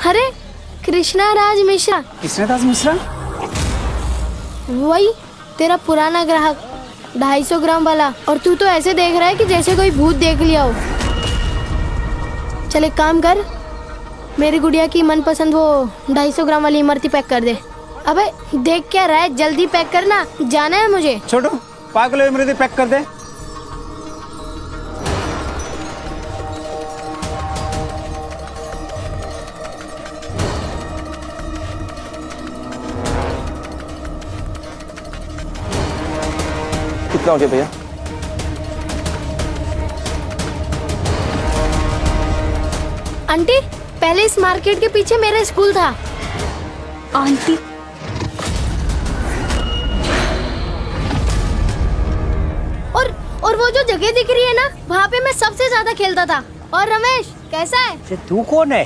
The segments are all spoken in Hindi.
अरे कृष्णा राज मिश्रा। कृष्णा राज मिश्रा? वही तेरा पुराना ग्राहक, 250 ग्राम वाला। और तू तो ऐसे देख रहा है कि जैसे कोई भूत देख लिया हो। चल एक काम कर, मेरी गुड़िया की मनपसंद वो 250 ग्राम वाली इमरती पैक कर दे। अबे देख क्या रहा है, जल्दी पैक करना, जाना है मुझे। छोटू 5 किलो इमरती पैक कर दे। कितना हो गया भैया? आंटी, पहले इस मार्केट के पीछे मेरा स्कूल था। आंटी, और वो जो जगह दिख रही है ना, वहाँ पे मैं सबसे ज्यादा खेलता था। और रमेश कैसा है? तू कौन है?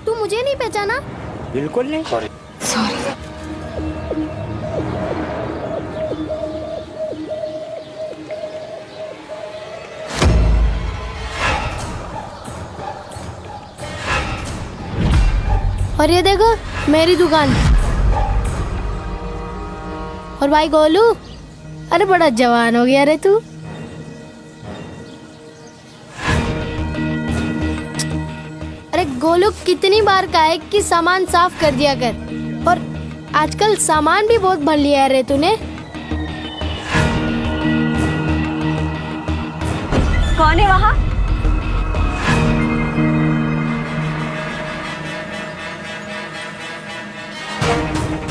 तू मुझे नहीं पहचाना? बिल्कुल नहीं। सॉरी। और ये देखो मेरी दुकान। और भाई गोलू, अरे बड़ा जवान हो गया रे तू। अरे गोलू, कितनी बार कहा है कि सामान साफ कर दिया कर। और आजकल सामान भी बहुत भर लिया है रे तूने। कौन है वहाँ?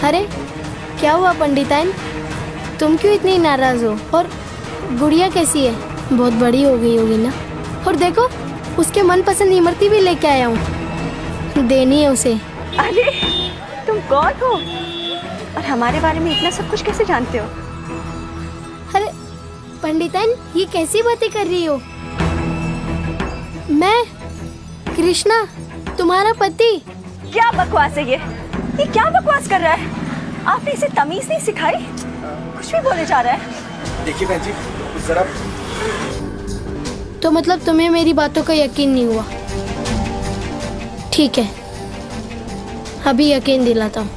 अरे क्या हुआ पंडिताइन, तुम क्यों इतनी नाराज हो? और गुड़िया कैसी है? बहुत बड़ी हो गई होगी ना। और देखो उसके मनपसंद इमरती भी लेके आया हूँ, देनी है उसे। अरे तुम कौन हो और हमारे बारे में इतना सब कुछ कैसे जानते हो? अरे पंडिताइन, ये कैसी बातें कर रही हो? मैं कृष्णा, तुम्हारा पति। क्या बकवास है ये क्या बकवास कर रहा है? आपने इसे तमीज नहीं सिखाई, कुछ भी बोले जा रहा है। देखिए बहन जी, जरा। तो मतलब तुम्हें मेरी बातों का यकीन नहीं हुआ? ठीक है, अभी यकीन दिलाता हूँ।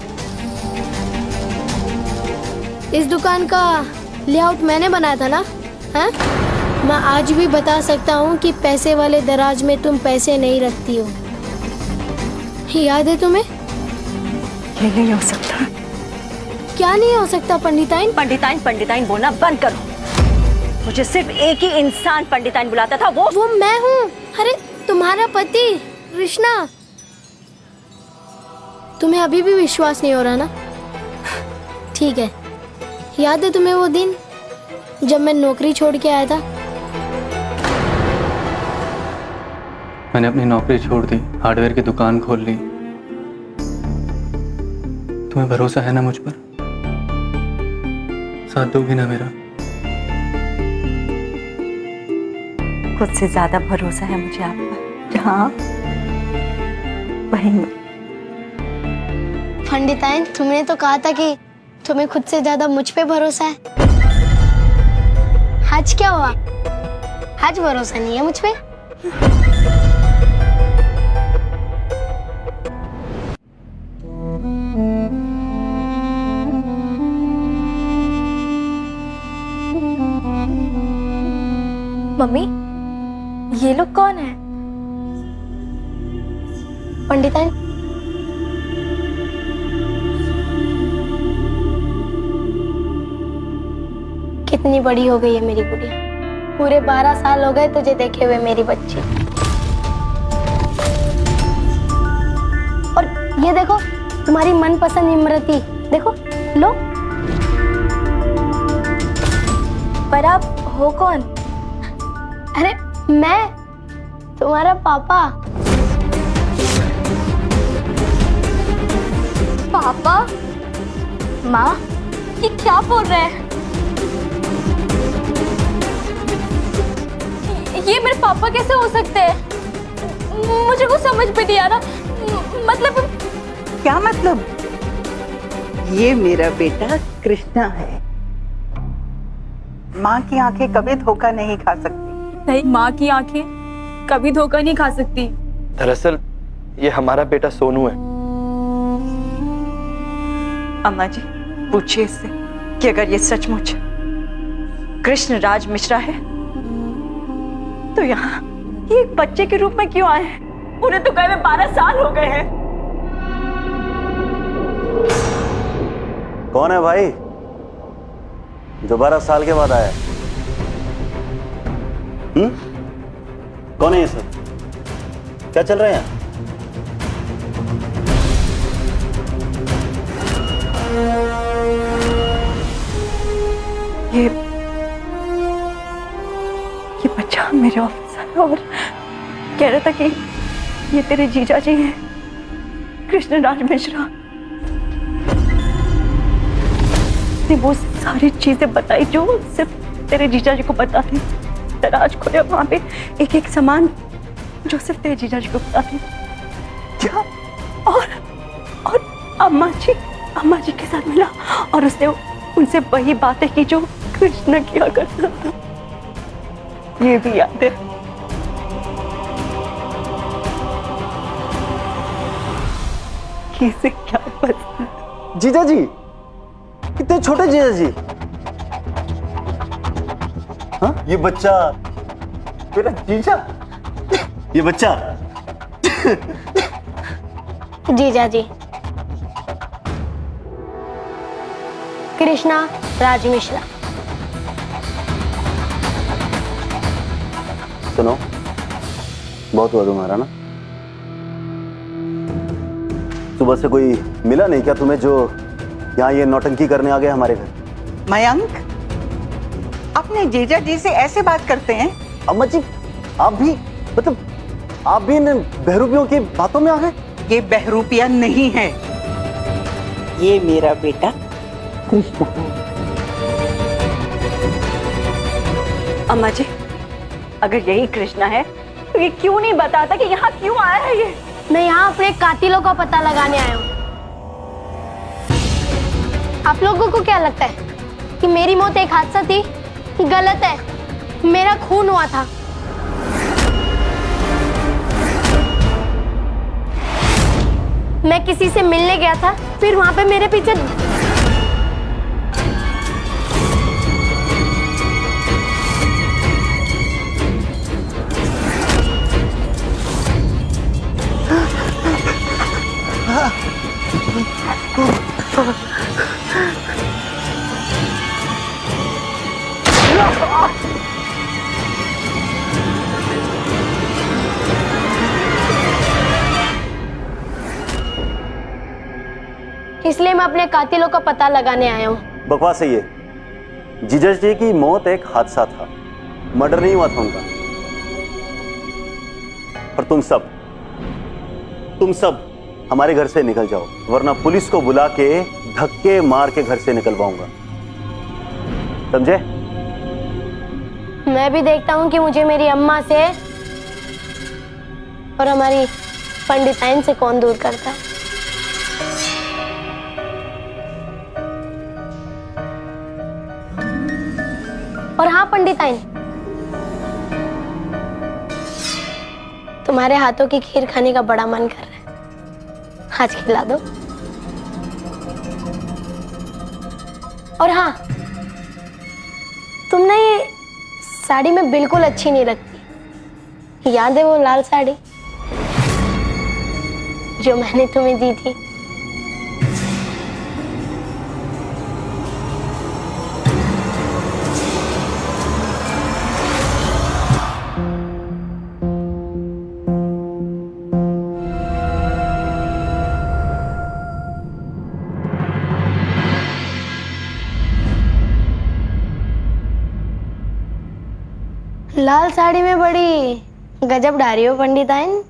इस दुकान का लेआउट मैंने बनाया था ना? हाँ? मैं आज भी बता सकता हूँ कि पैसे वाले दराज में तुम पैसे नहीं रखती हो। याद है तुम्हें? ये नहीं हो सकता। क्या नहीं हो सकता पंडिताइन? पंडिताइन बोलना बंद करो। मुझे सिर्फ एक ही इंसान पंडिताइन बुलाता था, वो मैं हूँ। अरे तुम्हारा पति कृष्णा। तुम्हें अभी भी विश्वास नहीं हो रहा ना? ठीक है, याद है तुम्हें वो दिन जब मैं नौकरी छोड़ के आया था? मैंने अपनी नौकरी छोड़ दी, हार्डवेयर की दुकान खोल ली। तुम्हें भरोसा है ना मुझ पर? साथ दोगी ना मेरा? खुद से ज्यादा भरोसा है मुझे आप पर। जहाँ वहीं पंडिताइन, तुमने तो कहा था कि तुम्हें खुद से ज्यादा मुझ पे भरोसा है। आज क्या हुआ? आज भरोसा नहीं है मुझ पे? मम्मी, ये लोग कौन है? पंडिताइन, कितनी बड़ी हो गई है मेरी गुड़िया। पूरे 12 साल हो गए तुझे देखे हुए मेरी बच्ची। और ये देखो तुम्हारी मनपसंद इमरती, देखो लो। पर आप हो कौन? अरे मैं तुम्हारा पापा। पापा? माँ, ये क्या बोल रहे हैं? ये मेरे पापा कैसे हो सकते हैं? मुझे कुछ समझ में नहीं आ रहा। मतलब क्या मतलब? ये मेरा बेटा कृष्णा है। माँ की आंखें कभी धोखा नहीं खा सकती। नहीं, माँ की आंखें कभी धोखा नहीं खा सकती। दरअसल ये हमारा बेटा सोनू है। अम्मा जी, पूछिए इससे कि अगर ये सचमुच कृष्ण राज मिश्रा है तो यहाँ ये एक बच्चे के रूप में क्यों आए हैं? उन्हें तो गए हुए 12 साल हो गए हैं। कौन है भाई जो 12 साल के बाद आया? कौन है ये सब? क्या चल रहा है यहाँ? ये बच्चा मेरे ऑफिस आया और कह रहा था कि ये तेरे जीजा जी हैं, कृष्ण राज मिश्रा। ने वो सारी चीजें बताई जो सिर्फ तेरे जीजा जी को पता थी। दराज खोले वहां पे एक एक सामान जो सिर्फ तेरे जीजा जी को पता थी। क्या? और अम्मा जी के साथ मिला और उसने उनसे वही बातें की जो कृष्ण किया करता था। ये भी याद है। किसे क्या पता? जीजा जी, कितने छोटे जीजा जी। हाँ, ये बच्चा मेरा जीजा, ये बच्चा जीजा जी, कृष्णा राज मिश्रा। सुनो, बहुत हुआ तुम्हारा ना। सुबह से कोई मिला नहीं क्या तुम्हें जो यहाँ ये नौटंकी करने आ गया हमारे घर? मयंक, अपने जीजा जी से ऐसे बात करते हैं? अम्मा जी, आप भी मतलब आप भी इन बहरूपियों की बातों में आ गए? ये बहरूपिया नहीं है, ये मेरा बेटा कृष्ण है। अम्मा जी, अगर यही कृष्णा है तो ये क्यों नहीं बताता कि यहाँ क्यों आया है ये? मैं यहाँ अपने कातिलों का पता लगाने आया हूँ। आप लोगों को क्या लगता है कि मेरी मौत एक हादसा थी? गलत है, मेरा खून हुआ था। मैं किसी से मिलने गया था, फिर वहां पे मेरे पीछे इसलिए मैं अपने कातिलों का पता लगाने आया हूँ। बकवास है ये। जीजा जी की मौत एक हादसा था, मर्डर नहीं हुआ था उनका। और तुम सब हमारे घर से निकल जाओ, वरना पुलिस को बुला के धक्के मार के घर से निकलवाऊंगा, समझे? मैं भी देखता हूँ कि मुझे मेरी अम्मा से और हमारी पंडिताइन से कौन दूर करता है। और हाँ पंडिताइन, तुम्हारे हाथों की खीर खाने का बड़ा मन कर रहा है, आज खिला दो। और हाँ, तुम ना ये साड़ी में बिल्कुल अच्छी नहीं लगती। याद है वो लाल साड़ी जो मैंने तुम्हें दी थी? लाल साड़ी में बड़ी गजब डारी हो पंडिताइन।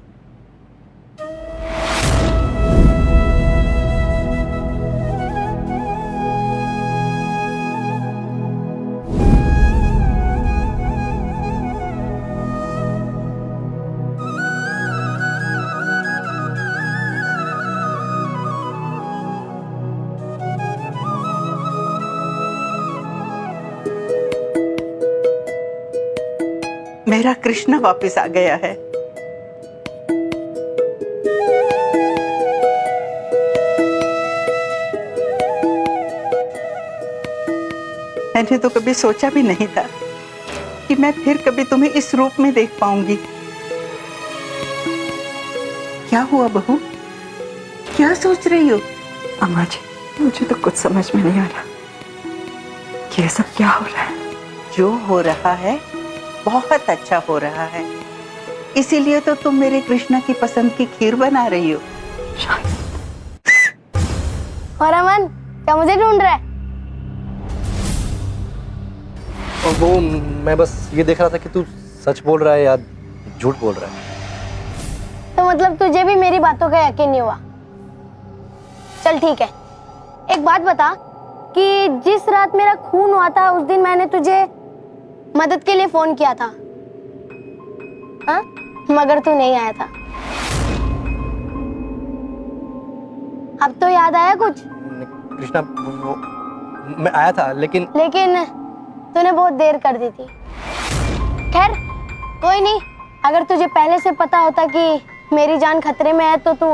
मेरा कृष्ण वापस आ गया है। मैंने तो कभी सोचा भी नहीं था कि मैं फिर कभी तुम्हें इस रूप में देख पाऊंगी। क्या हुआ बहू, क्या सोच रही हो? अम्मा जी, मुझे तो कुछ समझ में नहीं आ रहा कि ये सब क्या हो रहा है। जो हो रहा है बहुत अच्छा हो रहा है, इसीलिए तो तुम मेरे कृष्णा की पसंद की खीर बना रही हो। और अमन, क्या मुझे ढूंढ रहा है? और वो मैं बस ये देख रहा था कि तू सच बोल रहा है या झूठ बोल रहा है। तो मतलब तुझे भी मेरी बातों का यकीन नहीं हुआ? चल ठीक है, एक बात बता कि जिस रात मेरा खून हुआ था उस दिन मैंने तुझे मदद के लिए फोन किया था, हाँ? मगर तू नहीं आया था। अब तो याद आया कुछ? कृष्णा, मैं आया था लेकिन तूने बहुत देर कर दी थी। खैर कोई नहीं, अगर तुझे पहले से पता होता कि मेरी जान खतरे में है तो तू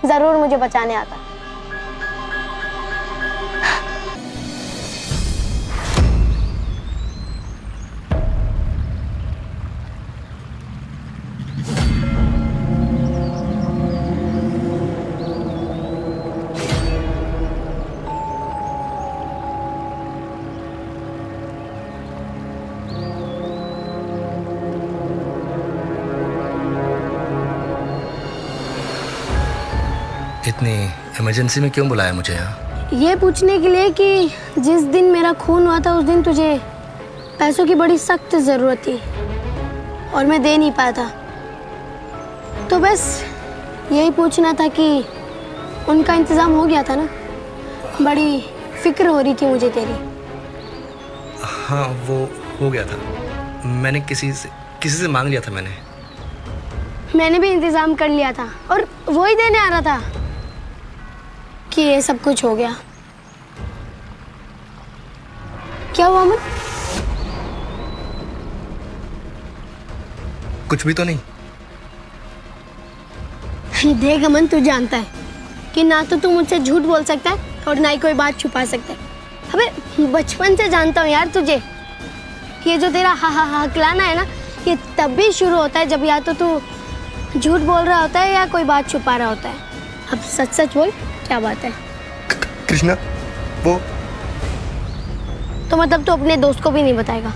जरूर मुझे बचाने आता। इतनी इमरजेंसी में क्यों बुलाया मुझे यहाँ? ये पूछने के लिए कि जिस दिन मेरा खून हुआ था उस दिन तुझे पैसों की बड़ी सख्त जरूरत थी और मैं दे नहीं पाया था, तो बस यही पूछना था कि उनका इंतजाम हो गया था ना? बड़ी फिक्र हो रही थी मुझे तेरी। हाँ, वो हो गया था। मैंने किसी से मांग लिया था। मैंने भी इंतजाम कर लिया था और वो ही देने आ रहा था कि ये सब कुछ हो गया। क्या हुआ अमन? कुछ भी तो नहीं। देख अमन, तू जानता है कि ना तो तू मुझसे झूठ बोल सकता है और ना ही कोई बात छुपा सकता है। अबे बचपन से जानता हूँ यार तुझे कि ये जो तेरा हा हा हा हकलाना है ना, ये तब भी शुरू होता है जब या तो तू झूठ बोल रहा होता है या कोई बात छुपा रहा होता है। अब सच सच बोल, क्या बात है? कृष्णा, वो तो मतलब तू अपने दोस्त को भी नहीं बताएगा?